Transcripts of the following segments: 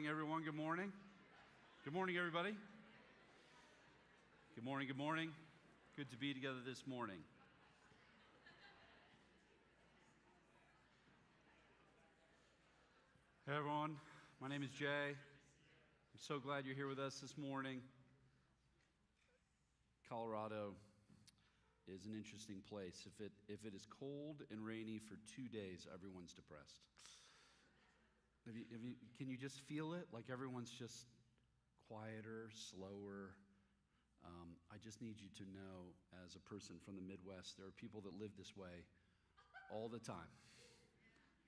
morning, everyone. Good morning. Good morning, everybody. Good morning, good morning. Good to be together this morning. Hey, everyone. My name is Jay. I'm so glad you're here with us this morning. Colorado is an interesting place. If it is cold and rainy for 2 days, everyone's depressed. Can you just feel it? Like everyone's just quieter, slower. I just need you to know, as a person from the Midwest, there are people that live this way all the time.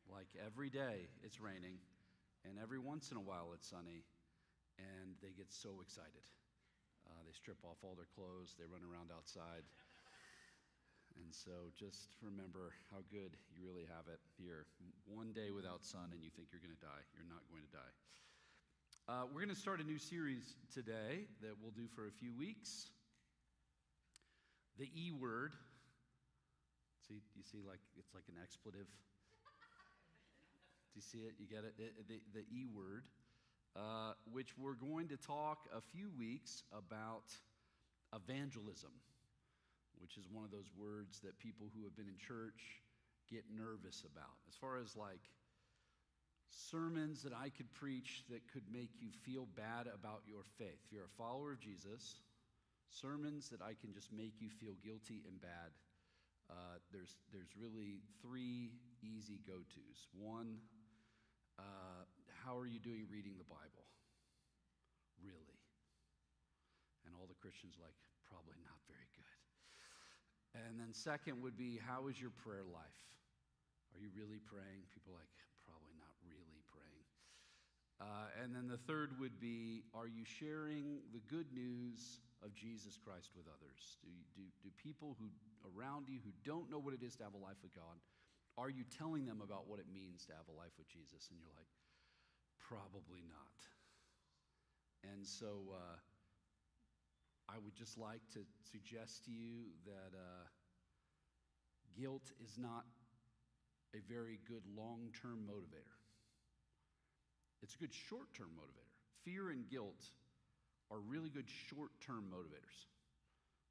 Like every day it's raining, and every once in a while it's sunny, and they get so excited. They strip off all their clothes, they run around outside. And so just remember how good you really have it here. 1 day without sun and you think you're going to die. You're not going to die. We're going to start a new series today that we'll do for a few weeks. The E word. See, you see, like it's like an expletive. Do you see it? You get it? The E word, which we're going to talk a few weeks about evangelism, which is one of those words that people who have been in church get nervous about. As far as like sermons that I could preach that could make you feel bad about your faith. If you're a follower of Jesus, sermons that I can just make you feel guilty and bad. There's really three easy go-tos. One, how are you doing reading the Bible? Really? And all the Christians like, probably not very good. And then second would be, how is your prayer life? Are you really praying? People are like, probably not really praying. And then the third would be, are you sharing the good news of Jesus Christ with others? Do people who around you who don't know what it is to have a life with God, are you telling them about what it means to have a life with Jesus? And you're like, probably not. And so I would just like to suggest to you that guilt is not a very good long-term motivator. It's a good short-term motivator. Fear and guilt are really good short-term motivators.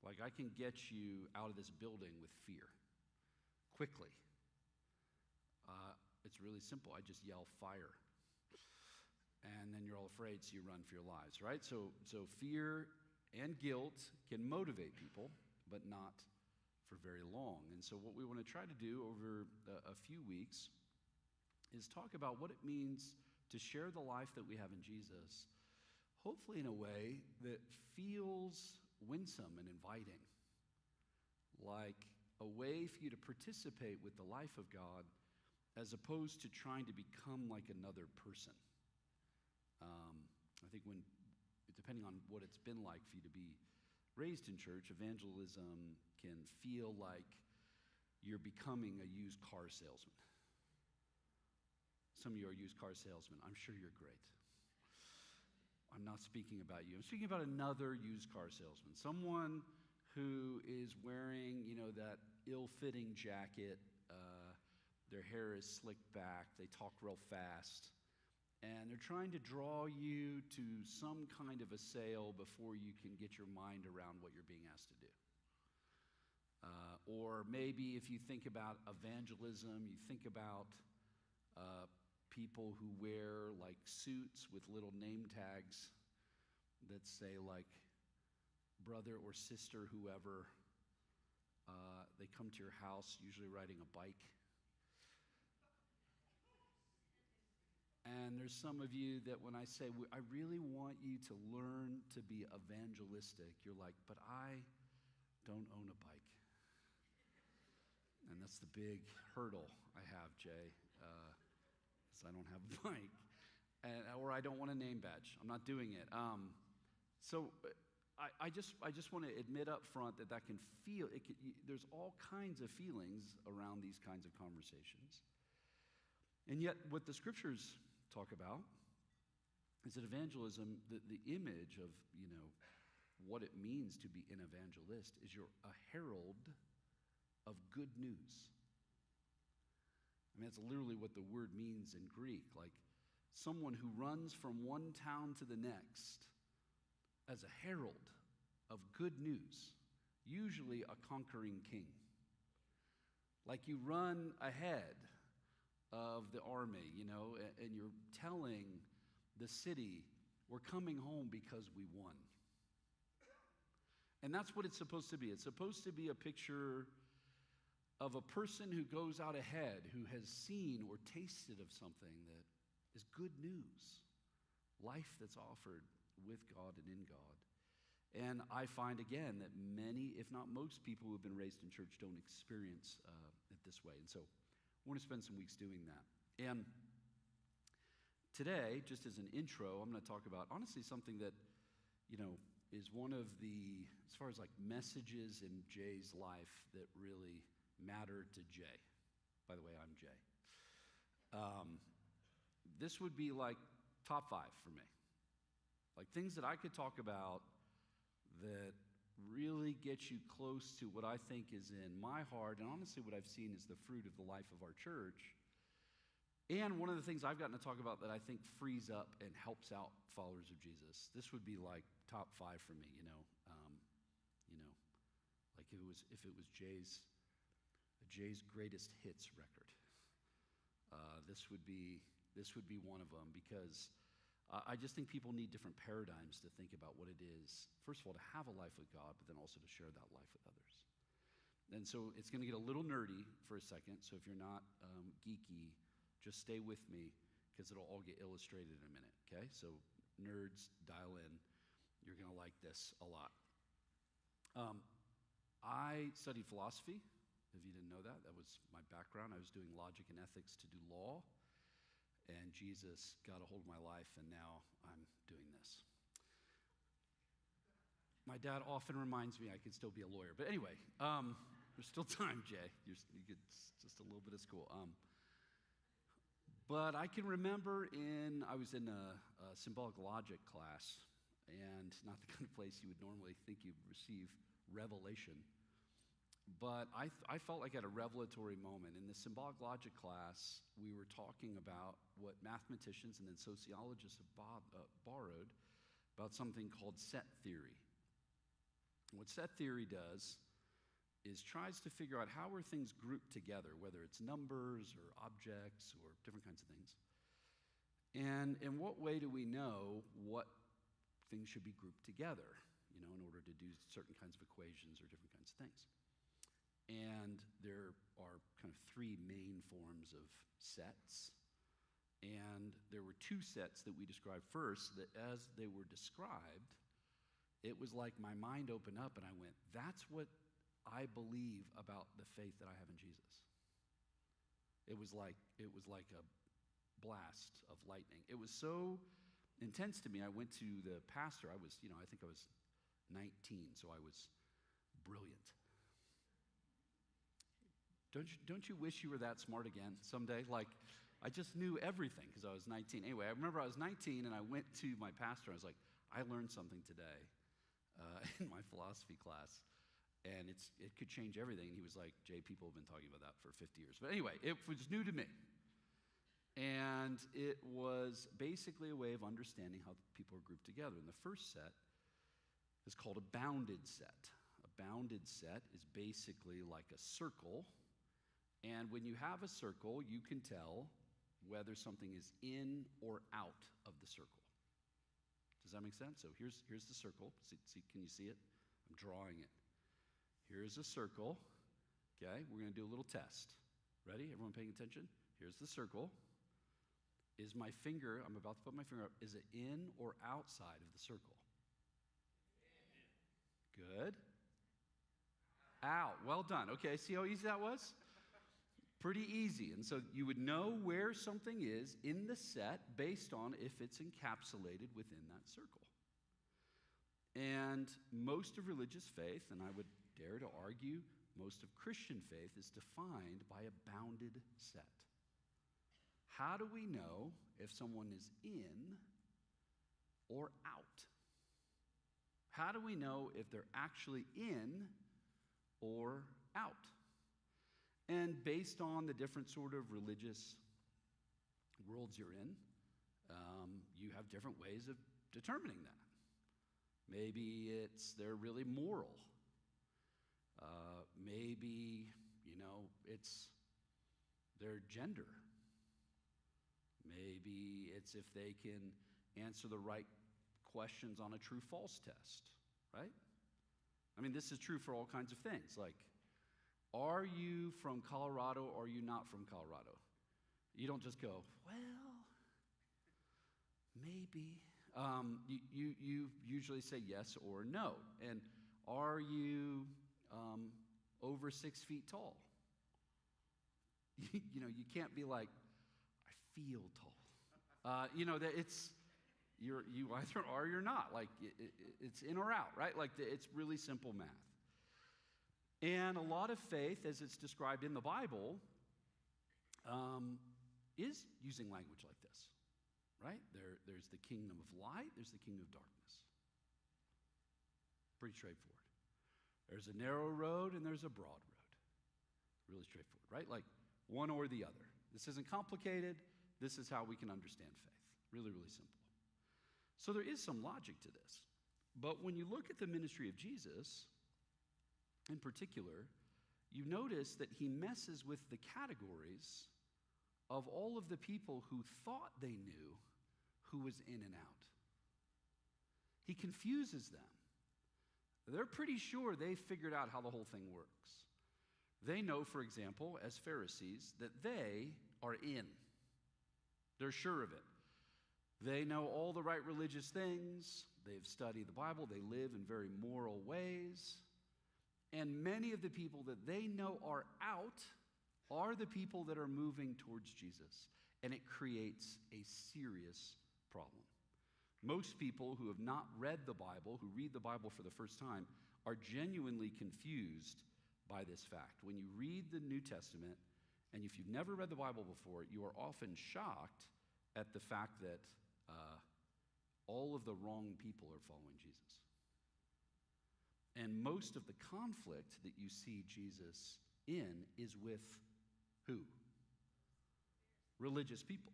Like I can get you out of this building with fear quickly. It's really simple. I just yell fire. And then you're all afraid, so you run for your lives, right? So fear and guilt can motivate people, but not for very long. And so what we want to try to do over a few weeks is talk about what it means to share the life that we have in Jesus, hopefully in a way that feels winsome and inviting, like a way for you to participate with the life of God as opposed to trying to become like another person. I think depending on what it's been like for you to be raised in church, evangelism can feel like you're becoming a used car salesman. Some of you are used car salesmen. I'm sure you're great. I'm not speaking about you. I'm speaking about another used car salesman, someone who is wearing, that ill-fitting jacket. Their hair is slicked back. They talk real fast. And they're trying to draw you to some kind of a sale before you can get your mind around what you're being asked to do. Or maybe if you think about evangelism, you think about people who wear like suits with little name tags that say like brother or sister, whoever. They come to your house, usually riding a bike. And there's some of you that when I say, I really want you to learn to be evangelistic, you're like, but I don't own a bike. And that's the big hurdle I have, Jay, because I don't have a bike. Or I don't want a name badge. I'm not doing it. So I just want to admit up front that can feel, there's all kinds of feelings around these kinds of conversations. And yet what the scriptures talk about is that evangelism, the image of, what it means to be an evangelist is you're a herald of good news. I mean, that's literally what the word means in Greek. Like, someone who runs from one town to the next as a herald of good news, usually a conquering king. Like you run ahead of the army, and you're telling the city, we're coming home because we won. And that's what it's supposed to be. It's supposed to be a picture of a person who goes out ahead, who has seen or tasted of something that is good news, life that's offered with God and in God. And I find, again, that many, if not most people who have been raised in church don't experience it this way. And so I want to spend some weeks doing that. And today, just as an intro, I'm going to talk about, honestly, something that, is one of the, as far as like messages in Jay's life that really mattered to Jay. By the way, I'm Jay. This would be like top 5 for me. Like things that I could talk about that really get you close to what I think is in my heart, and honestly what I've seen is the fruit of the life of our church. And one of the things I've gotten to talk about that I think frees up and helps out followers of Jesus. This would be like top 5 for me, like if it was Jay's greatest hits record. This would be one of them, because I just think people need different paradigms to think about what it is, first of all, to have a life with God, but then also to share that life with others. And so it's going to get a little nerdy for a second, so if you're not geeky, just stay with me, because it'll all get illustrated in a minute, okay? So nerds, dial in. You're going to like this a lot. I studied philosophy. If you didn't know that, that was my background. I was doing logic and ethics to do law. And Jesus got a hold of my life, and now I'm doing this. My dad often reminds me I could still be a lawyer. But anyway, there's still time, Jay. You get just a little bit of school. But I can remember I was in a symbolic logic class, and not the kind of place you would normally think you'd receive revelation. But I felt like at a revelatory moment. In the symbolic logic class, we were talking about what mathematicians and then sociologists have borrowed about something called set theory. What set theory does is tries to figure out how are things grouped together, whether it's numbers or objects or different kinds of things. And in what way do we know what things should be grouped together, in order to do certain kinds of equations or different kinds of things. And there are kind of 3 main forms of sets. And there were 2 sets that we described first that as they were described, it was like my mind opened up and I went, that's what I believe about the faith that I have in Jesus. It was like a blast of lightning. It was so intense to me. I went to the pastor. I was, I think I was 19, so I was brilliant. Don't you wish you were that smart again someday? Like, I just knew everything because I was 19. Anyway, I remember I was 19 and I went to my pastor. I was like, I learned something today in my philosophy class, and it could change everything. And he was like, Jay, people have been talking about that for 50 years. But anyway, it was new to me. And it was basically a way of understanding how people are grouped together. And the first set is called a bounded set. A bounded set is basically like a circle. And when you have a circle, you can tell whether something is in or out of the circle. Does that make sense? So here's the circle. See, can you see it? I'm drawing it. Here's a circle. Okay, we're going to do a little test. Ready? Everyone paying attention? Here's the circle. Is my finger, I'm about to put my finger up, is it in or outside of the circle? Good. Out. Well done. Okay, see how easy that was? Pretty easy. And so you would know where something is in the set based on if it's encapsulated within that circle. And most of religious faith, and I would dare to argue most of Christian faith, is defined by a bounded set. How do we know if someone is in or out? How do we know if they're actually in or out? And based on the different sort of religious worlds you're in, You have different ways of determining that. Maybe they're really moral. Maybe, it's their gender. Maybe it's if they can answer the right questions on a true-false test, right? I mean, this is true for all kinds of things. Like, are you from Colorado or are you not from Colorado? You don't just go, well, maybe. You usually say yes or no. And are you over 6 feet tall? You can't be like, I feel tall. That you either are or you're not. Like, it's in or out, right? Like, it's really simple math. And a lot of faith, as it's described in the Bible, is using language like this, right? There's the kingdom of light, there's the kingdom of darkness. Pretty straightforward. There's a narrow road and there's a broad road. Really straightforward, right? Like one or the other. This isn't complicated. This is how we can understand faith. Really, really simple. So there is some logic to this. But when you look at the ministry of Jesus, in particular, you notice that he messes with the categories of all of the people who thought they knew who was in and out. He confuses them. They're pretty sure they figured out how the whole thing works. They know, for example, as Pharisees, that they are in. They're sure of it. They know all the right religious things. They've studied the Bible. They live in very moral ways. And many of the people that they know are out are the people that are moving towards Jesus. And it creates a serious problem. Most people who have not read the Bible, who read the Bible for the first time, are genuinely confused by this fact. When you read the New Testament, and if you've never read the Bible before, you are often shocked at the fact that all of the wrong people are following Jesus. And most of the conflict that you see Jesus in is with who? Religious people.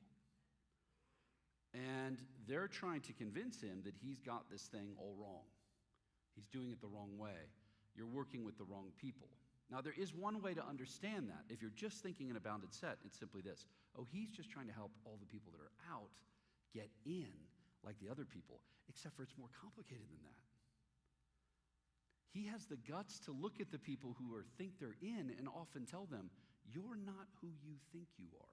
And they're trying to convince him that he's got this thing all wrong. He's doing it the wrong way. You're working with the wrong people. Now, there is one way to understand that. If you're just thinking in a bounded set, it's simply this. Oh, he's just trying to help all the people that are out get in like the other people, except for it's more complicated than that. He has the guts to look at the people who think they're in and often tell them, you're not who you think you are.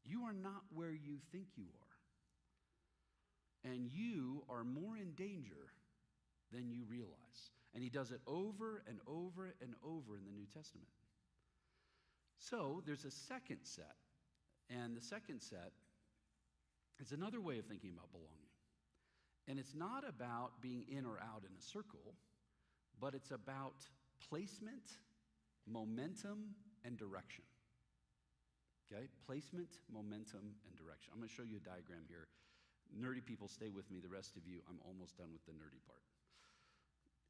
You are not where you think you are. And you are more in danger than you realize. And he does it over and over and over in the New Testament. So there's a second set. And the second set is another way of thinking about belonging. And it's not about being in or out in a circle, but it's about placement, momentum, and direction. Okay? Placement, momentum, and direction. I'm going to show you a diagram here. Nerdy people, stay with me. The rest of you, I'm almost done with the nerdy part.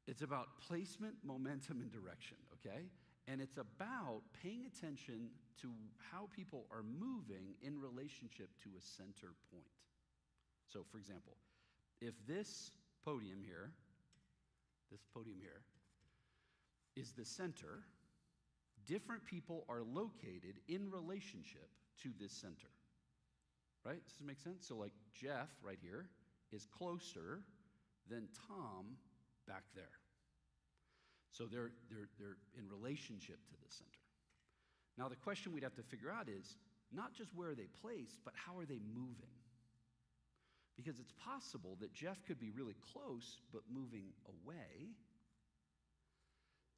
It's about placement, momentum, and direction, okay? And it's about paying attention to how people are moving in relationship to a center point. So, for example, if this podium here is the center, different people are located in relationship to this center. Right? Does this make sense? So like Jeff right here is closer than Tom back there. So they're in relationship to the center. Now the question we'd have to figure out is not just where are they placed, but how are they moving? Because it's possible that Jeff could be really close but moving away,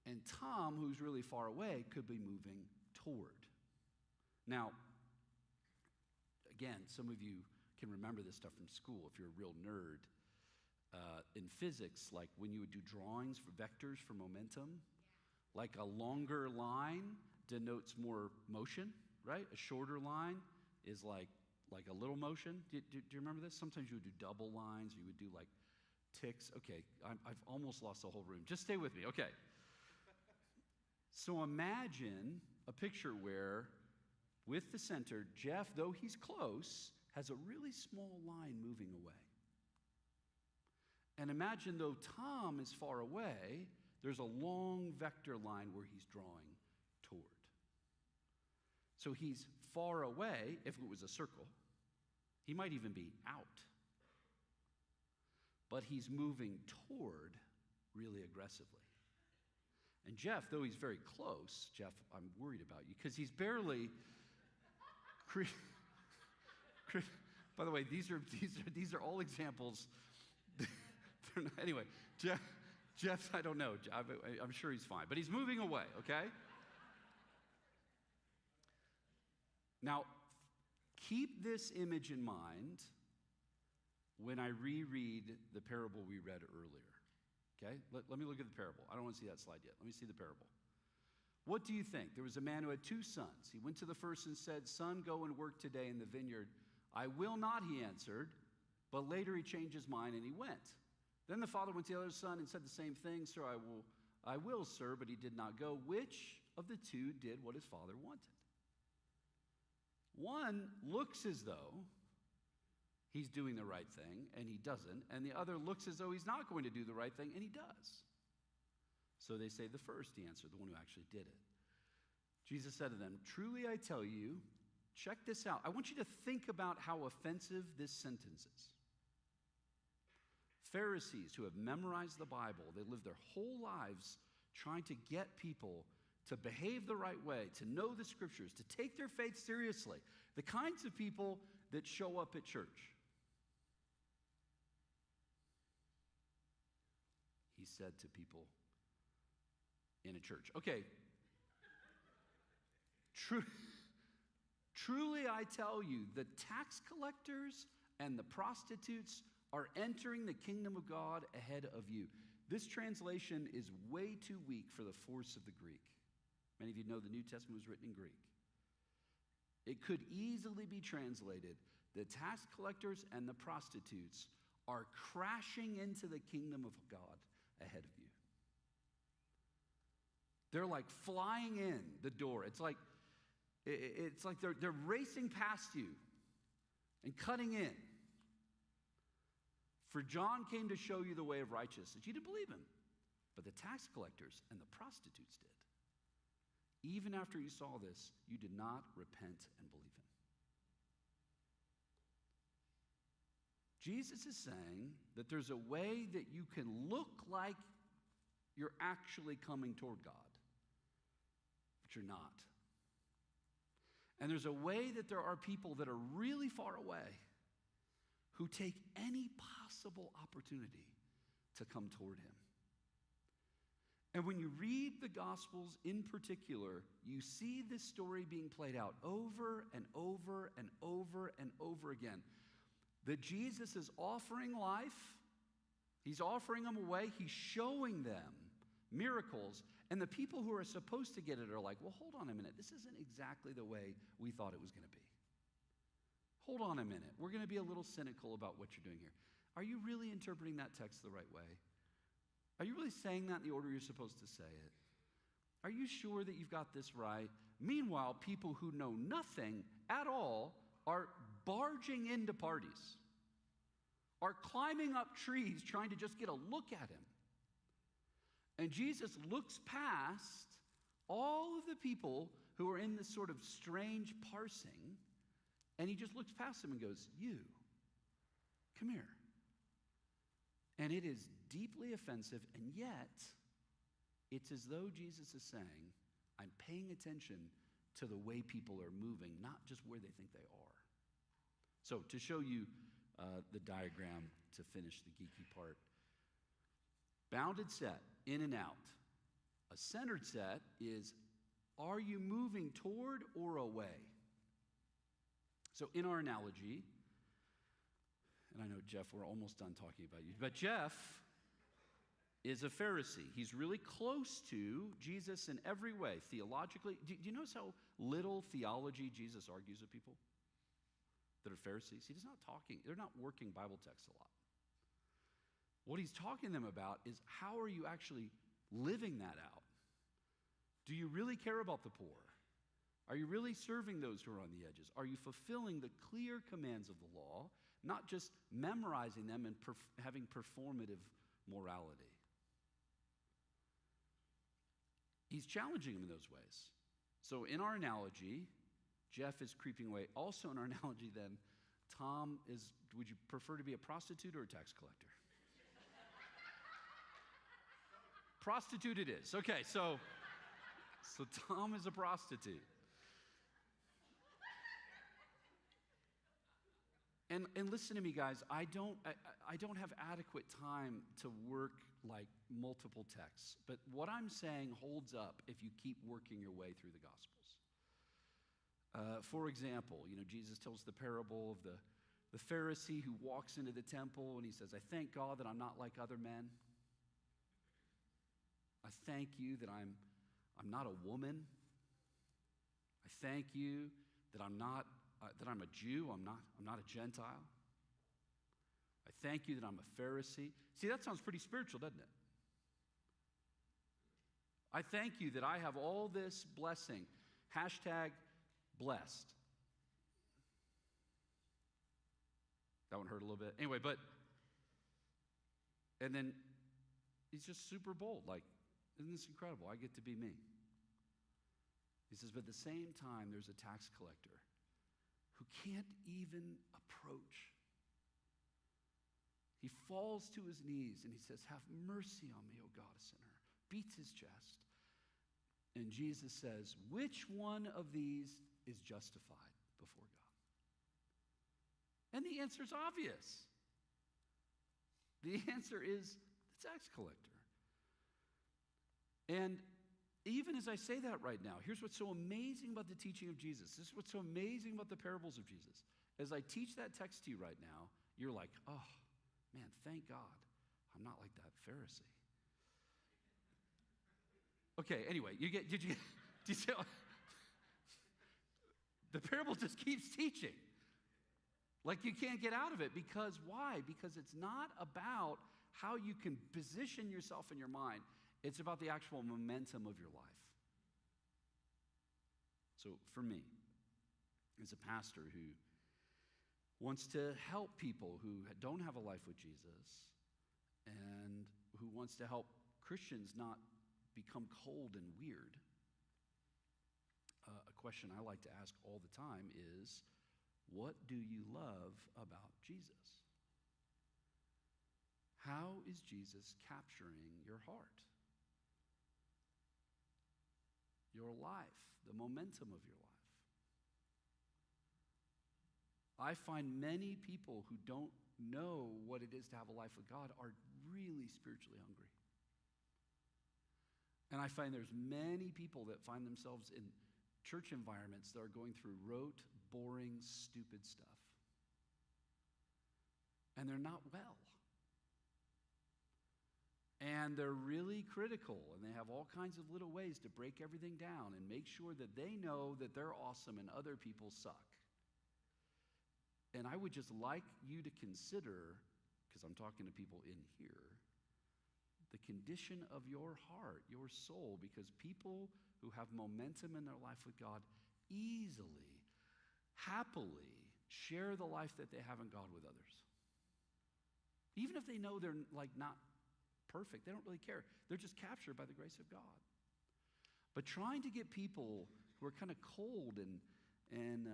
and Tom, who's really far away, could be moving toward. Now, again, some of you can remember this stuff from school if you're a real nerd. In physics, like when you would do drawings for vectors for momentum, like a longer line denotes more motion, right? A shorter line is like a little motion. Do you remember this? Sometimes you would do double lines, you would do like ticks. Okay, I've almost lost the whole room. Just stay with me, okay. So imagine a picture where With the center, Jeff, though he's close, has a really small line moving away. And imagine though Tom is far away, there's a long vector line where he's drawing toward. So he's far away. If it was a circle, he might even be out. But he's moving toward really aggressively. And Jeff, though he's very close, Jeff, I'm worried about you because he's barely. By the way, these are all examples. Anyway, Jeff, I don't know. I'm sure he's fine, but he's moving away. Okay. Now, keep this image in mind when I reread the parable we read earlier. Okay? Let me look at the parable. I don't want to see that slide yet. Let me see the parable. What do you think? There was a man who had 2 sons. He went to the first and said, "Son, go and work today in the vineyard." "I will not," he answered. But later he changed his mind and he went. Then the father went to the other son and said the same thing. "Sir, I will, sir," but he did not go. Which of the 2 did what his father wanted? One looks as though he's doing the right thing, and he doesn't. And the other looks as though he's not going to do the right thing, and he does. So they say the first, he answered, the one who actually did it. Jesus said to them, "Truly I tell you," check this out. I want you to think about how offensive this sentence is. Pharisees who have memorized the Bible, they live their whole lives trying to get people to behave the right way, to know the scriptures, to take their faith seriously. The kinds of people that show up at church. He said to people in a church. Okay. Truly I tell you, the tax collectors and the prostitutes are entering the kingdom of God ahead of you. This translation is way too weak for the force of the Greek. Many of you know the New Testament was written in Greek. It could easily be translated, the tax collectors and the prostitutes are crashing into the kingdom of God ahead of you. They're like flying in the door. It's like they're racing past you and cutting in. For John came to show you the way of righteousness. You didn't believe him, but the tax collectors and the prostitutes did. Even after you saw this, you did not repent and believe him. Jesus is saying that there's a way that you can look like you're actually coming toward God, but you're not. And there's a way that there are people that are really far away who take any possible opportunity to come toward him. And when you read the Gospels in particular, you see this story being played out over and over and over and over again. That Jesus is offering life, he's offering them away, he's showing them miracles, and the people who are supposed to get it are like, well, hold on a minute, this isn't exactly the way we thought it was going to be. Hold on a minute, we're going to be a little cynical about what you're doing here. Are you really interpreting that text the right way? Are you really saying that in the order you're supposed to say it? Are you sure that you've got this right? Meanwhile, people who know nothing at all are barging into parties, are climbing up trees trying to just get a look at him. And Jesus looks past all of the people who are in this sort of strange parsing, and he just looks past them and goes, "You, come here." And it is deeply offensive, and yet it's as though Jesus is saying, I'm paying attention to the way people are moving, not just where they think they are. So to show you the diagram to finish the geeky part, bounded set, in and out. A centered set is, are you moving toward or away? So in our analogy, and I know, Jeff, we're almost done talking about you, but Jeff is a Pharisee. He's really close to Jesus in every way, theologically. Do you notice how little theology Jesus argues with people that are Pharisees? He's not talking, they're not working Bible texts a lot. What he's talking to them about is, how are you actually living that out? Do you really care about the poor? Are you really serving those who are on the edges? Are you fulfilling the clear commands of the law, not just memorizing them and having performative morality? He's challenging them in those ways. So in our analogy, Jeff is creeping away. Also in our analogy then, Tom is, would you prefer to be a prostitute or a tax collector? Prostitute it is. Okay, so Tom is a prostitute. And listen to me, guys. I don't have adequate time to work like multiple texts. But what I'm saying holds up if you keep working your way through the Gospels. For example, Jesus tells the parable of the Pharisee who walks into the temple and he says, I thank God that I'm not like other men. I thank you that I'm not a woman. I thank you that I'm a Jew. I'm not a Gentile. I thank you that I'm a Pharisee. See, that sounds pretty spiritual, doesn't it? I thank you that I have all this blessing. Hashtag blessed. That one hurt a little bit. Anyway, and then he's just super bold. Like, isn't this incredible? I get to be me. He says, but at the same time, there's a tax collector who can't even approach. He falls to his knees and he says, have mercy on me, O God, a sinner. Beats his chest. And Jesus says, which one of these is justified before God? And the answer is obvious. The answer is the tax collector. And even as I say that right now, here's what's so amazing about the teaching of Jesus. This is what's so amazing about the parables of Jesus. As I teach that text to you right now, you're like, oh, man, thank God I'm not like that Pharisee. Okay, anyway, did you see the parable just keeps teaching. Like you can't get out of it because why? Because it's not about how you can position yourself in your mind. It's about the actual momentum of your life. So for me, as a pastor who wants to help people who don't have a life with Jesus and who wants to help Christians not become cold and weird, a question I like to ask all the time is, what do you love about Jesus? How is Jesus capturing your heart? Your life, the momentum of your life. I find many people who don't know what it is to have a life with God are really spiritually hungry. And I find there's many people that find themselves in church environments that are going through rote, boring, stupid stuff. And they're not well. And they're really critical, and they have all kinds of little ways to break everything down and make sure that they know that they're awesome and other people suck. And I would just like you to consider, because I'm talking to people in here, the condition of your heart, your soul, because people who have momentum in their life with God easily, happily share the life that they have in God with others. Even if they know they're like not perfect. They don't really care. They're just captured by the grace of God. But trying to get people who are kind of cold and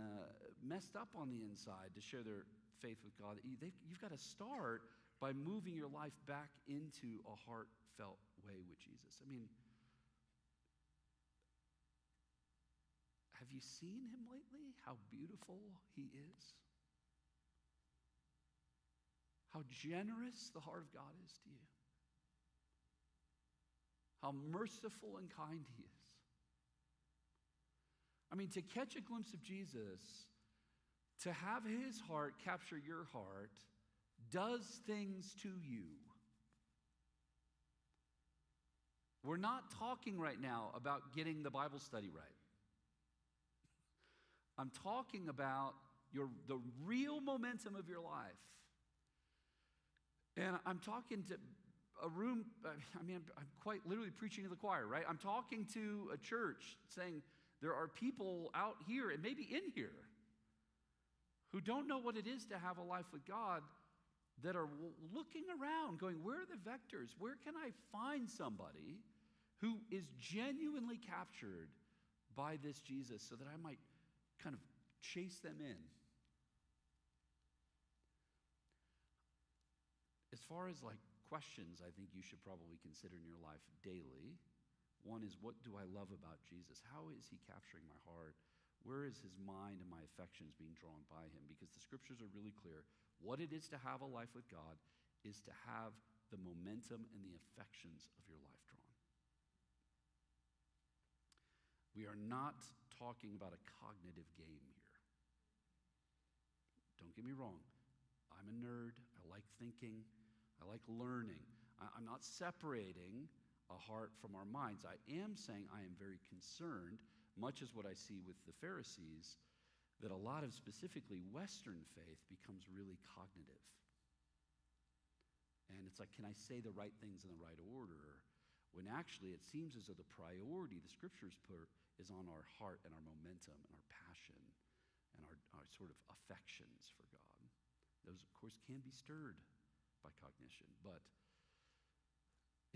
messed up on the inside to share their faith with God, you've got to start by moving your life back into a heartfelt way with Jesus. I mean, have you seen him lately? How beautiful he is? How generous the heart of God is to you? How merciful and kind he is. I mean, to catch a glimpse of Jesus, to have his heart capture your heart, does things to you. We're not talking right now about getting the Bible study right. I'm talking about the real momentum of your life. And I'm talking to a room, I mean, I'm quite literally preaching to the choir, right? I'm talking to a church saying, there are people out here and maybe in here who don't know what it is to have a life with God, that are looking around going, where are the vectors? Where can I find somebody who is genuinely captured by this Jesus so that I might kind of chase them in? As far as like questions I think you should probably consider in your life daily, one is, what do I love about Jesus? How is he capturing my heart? Where is his mind and my affections being drawn by him? Because the scriptures are really clear. What it is to have a life with God is to have the momentum and the affections of your life drawn. We are not talking about a cognitive game here. Don't get me wrong. I'm a nerd. I like thinking. I like learning. I'm not separating a heart from our minds. I am saying I am very concerned, much as what I see with the Pharisees, that a lot of specifically Western faith becomes really cognitive. And it's like, can I say the right things in the right order? When actually it seems as though the priority the scriptures put is on our heart and our momentum and our passion and our sort of affections for God. Those, of course, can be stirred by cognition, but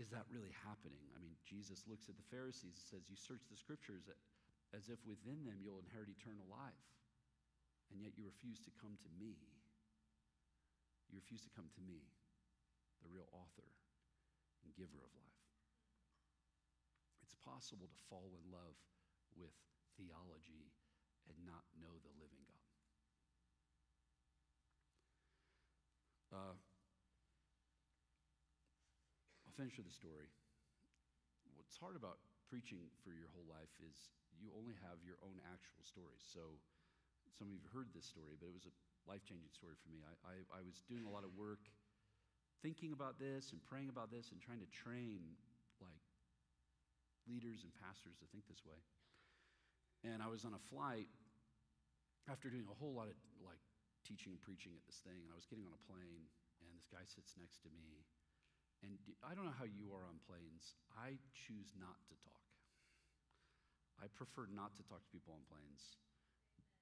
is that really happening? I mean, Jesus looks at the Pharisees and says, you search the scriptures as if within them you'll inherit eternal life, and yet you refuse to come to me. You refuse to come to me, the real author and giver of life. It's possible to fall in love with theology and not know the living God. I'll finish with a story. What's hard about preaching for your whole life is you only have your own actual stories. So some of you have heard this story, but it was a life-changing story for me. I was doing a lot of work thinking about this and praying about this and trying to train like leaders and pastors to think this way. And I was on a flight after doing a whole lot of like teaching and preaching at this thing, and I was getting on a plane, and this guy sits next to me. And I don't know how you are on planes. I choose not to talk. I prefer not to talk to people on planes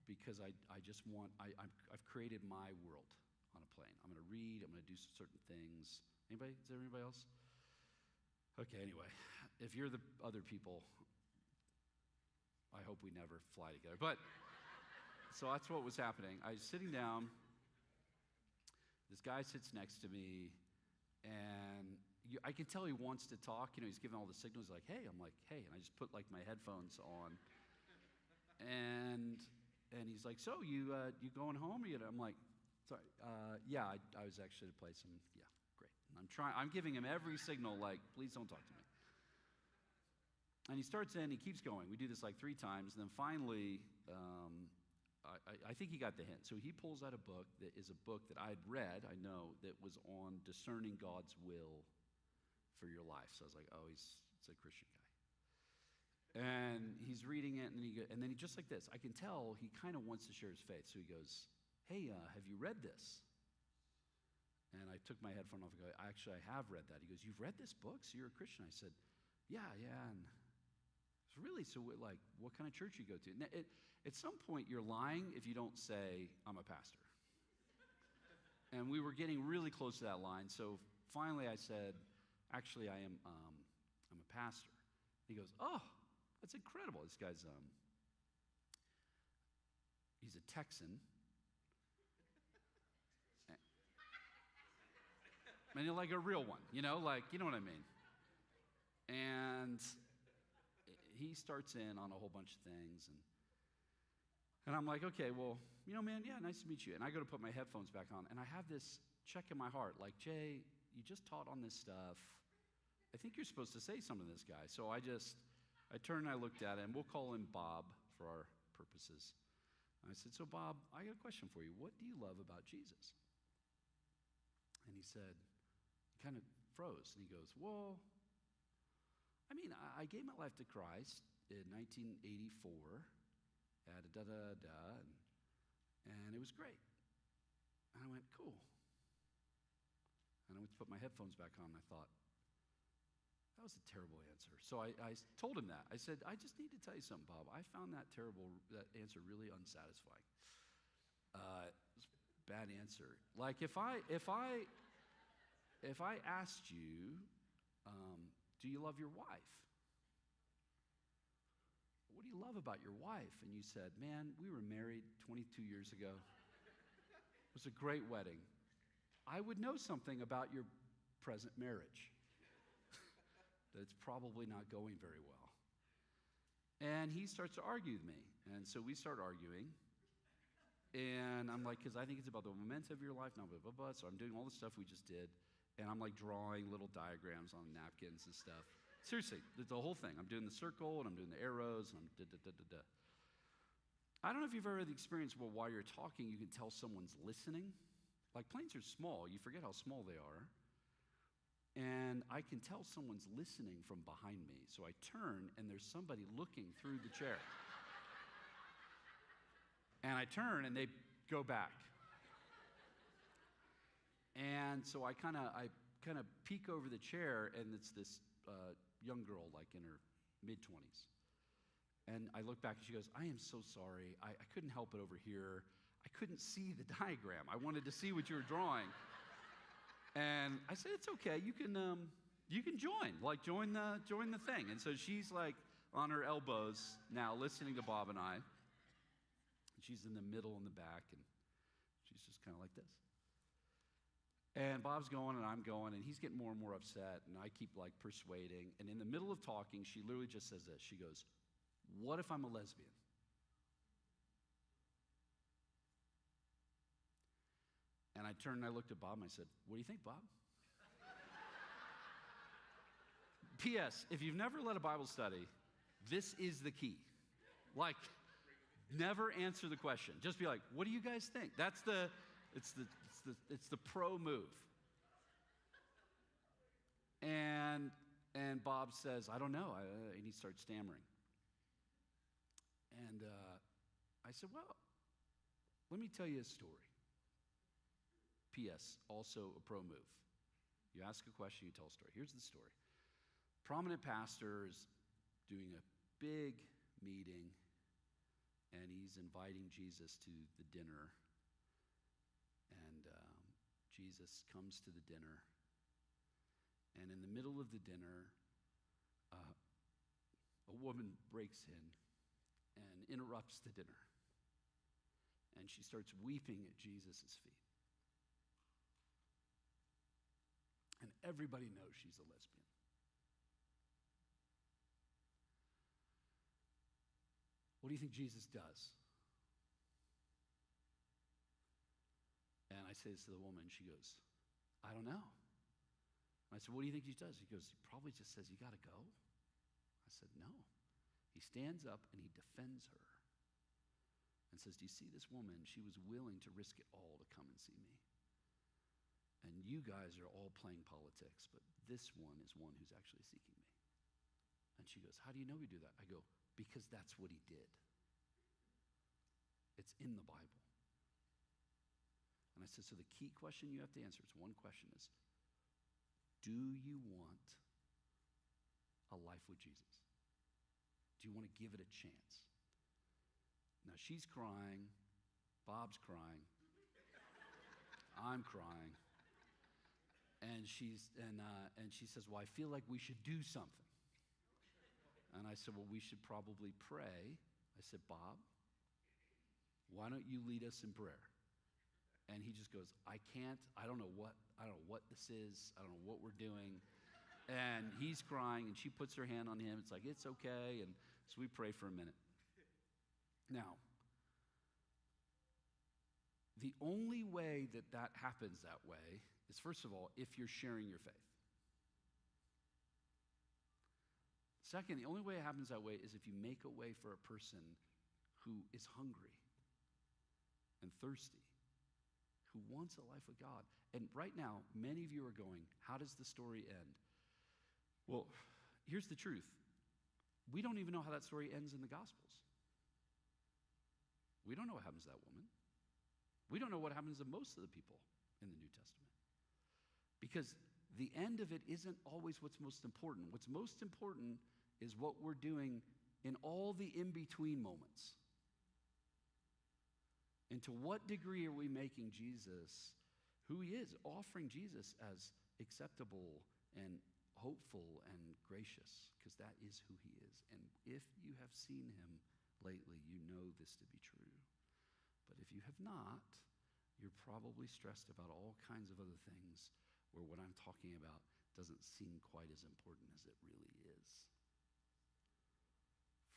because I just want, I've created my world on a plane. I'm going to read, I'm going to do certain things. Anybody? Is there anybody else? Okay, anyway, if you're the other people, I hope we never fly together. But, so that's what was happening. I was sitting down. This guy sits next to me. And I can tell he wants to talk. You know, he's giving all the signals like, hey. I'm like, hey. And I just put like my headphones on. And he's like, so you going home? I'm like, sorry. Yeah, I was actually to play some. Yeah, great. And I'm giving him every signal like, please don't talk to me. And he starts in, he keeps going. We do this like 3 times. And then finally, I think he got the hint. So he pulls out a book that is a book that I'd read, I know, that was on discerning God's will for your life. So I was like, oh, it's a Christian guy. And he's reading it, and then he just like this. I can tell he kind of wants to share his faith. So he goes, hey, have you read this? And I took my headphone off and go, actually, I have read that. He goes, you've read this book? So you're a Christian? I said, yeah. And really, so like, what kind of church you go to? And at some point, you're lying if you don't say, I'm a pastor. And we were getting really close to that line. So finally, I said, actually, I'm a pastor. He goes, oh, that's incredible. This guy's, he's a Texan. And you're like a real one, you know what I mean? And he starts in on a whole bunch of things, and I'm like, okay, well, man, yeah, nice to meet you. And I go to put my headphones back on, and I have this check in my heart, like, Jay, you just taught on this stuff. I think you're supposed to say something to this guy. So I turned and I looked at him. We'll call him Bob for our purposes. And I said, so Bob, I got a question for you. What do you love about Jesus? And he said, he kind of froze, and he goes, well, I mean, I gave my life to Christ in 1984 at a da-da-da, and it was great. And I went, cool. And I went to put my headphones back on, and I thought, That was a terrible answer. So I told him that. I said, I just need to tell you something, Bob. I found that answer really unsatisfying. It was a bad answer. Like if I asked you, do you love your wife? What do you love about your wife? And you said, man, we were married 22 years ago. It was a great wedding. I would know something about your present marriage. That's probably not going very well. And he starts to argue with me. And so we start arguing. And I'm like, because I think it's about the momentum of your life, not blah, blah, blah. So I'm doing all the stuff we just did. And I'm like drawing little diagrams on napkins and stuff. Seriously, the whole thing. I'm doing the circle and I'm doing the arrows and I'm da-da-da-da-da. I don't know if you've ever had the experience where while you're talking, you can tell someone's listening. Like planes are small. You forget how small they are. And I can tell someone's listening from behind me. So I turn, and there's somebody looking through the chair. And I turn, and they go back. And so I kind of peek over the chair, and it's this young girl, like in her mid-20s. And I look back, and she goes, I am so sorry. I couldn't help it over here. I couldn't see the diagram. I wanted to see what you were drawing. And I said, it's okay. You can join. Like, join the thing. And so she's like on her elbows now listening to Bob and I. And she's in the middle in the back, and she's just kind of like this. And Bob's going, and I'm going, and he's getting more and more upset, and I keep like persuading. And in the middle of talking, she literally just says this. She goes, what if I'm a lesbian? And I turned and I looked at Bob and I said, what do you think, Bob? P.S. If you've never led a Bible study, this is the key. Like, never answer the question. Just be like, what do you guys think? It's the pro move. And Bob says, I don't know. And he starts stammering. And I said, well, let me tell you a story. P.S. Also a pro move. You ask a question, you tell a story. Here's the story. Prominent pastor is doing a big meeting, and he's inviting Jesus to the dinner. And Jesus comes to the dinner. And in the middle of the dinner, a woman breaks in and interrupts the dinner. And she starts weeping at Jesus' feet. And everybody knows she's a lesbian. What do you think Jesus does? And I say this to the woman, and she goes, I don't know. And I said, what do you think he does? He goes, he probably just says, you got to go. I said, no. He stands up and he defends her and says, do you see this woman? She was willing to risk it all to come and see me. And you guys are all playing politics, but this one is one who's actually seeking me. And she goes, how do you know we do that? I go, because that's what he did. It's in the Bible. And I said, so the key question you have to answer, it's one question, is, do you want a life with Jesus? Do you want to give it a chance? Now she's crying, Bob's crying, I'm crying. And she says, well, I feel like we should do something. And I said, well, we should probably pray. I said, Bob, why don't you lead us in prayer? And he just goes, I can't. I don't know what this is. I don't know what we're doing. And he's crying, and she puts her hand on him. It's like, it's okay. And so we pray for a minute. Now, the only way that happens that way is, first of all, if you're sharing your faith. Second, the only way it happens that way is if you make a way for a person who is hungry and thirsty, who wants a life with God. And right now, many of you are going, how does the story end? Well, here's the truth. We don't even know how that story ends in the Gospels. We don't know what happens to that woman. We don't know what happens to most of the people in the New Testament. Because the end of it isn't always what's most important. What's most important is what we're doing in all the in-between moments. And to what degree are we making Jesus who he is, offering Jesus as acceptable and hopeful and gracious, because that is who he is. And if you have seen him lately, you know this to be true. But if you have not, you're probably stressed about all kinds of other things where what I'm talking about doesn't seem quite as important as it really is.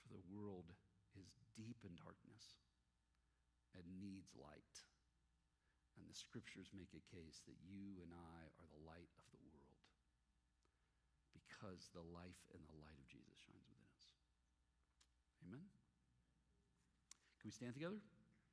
For the world is deep in darkness and needs light. And the scriptures make a case that you and I are the light of the world because the life and the light of Jesus shines within us. Amen? Can we stand together?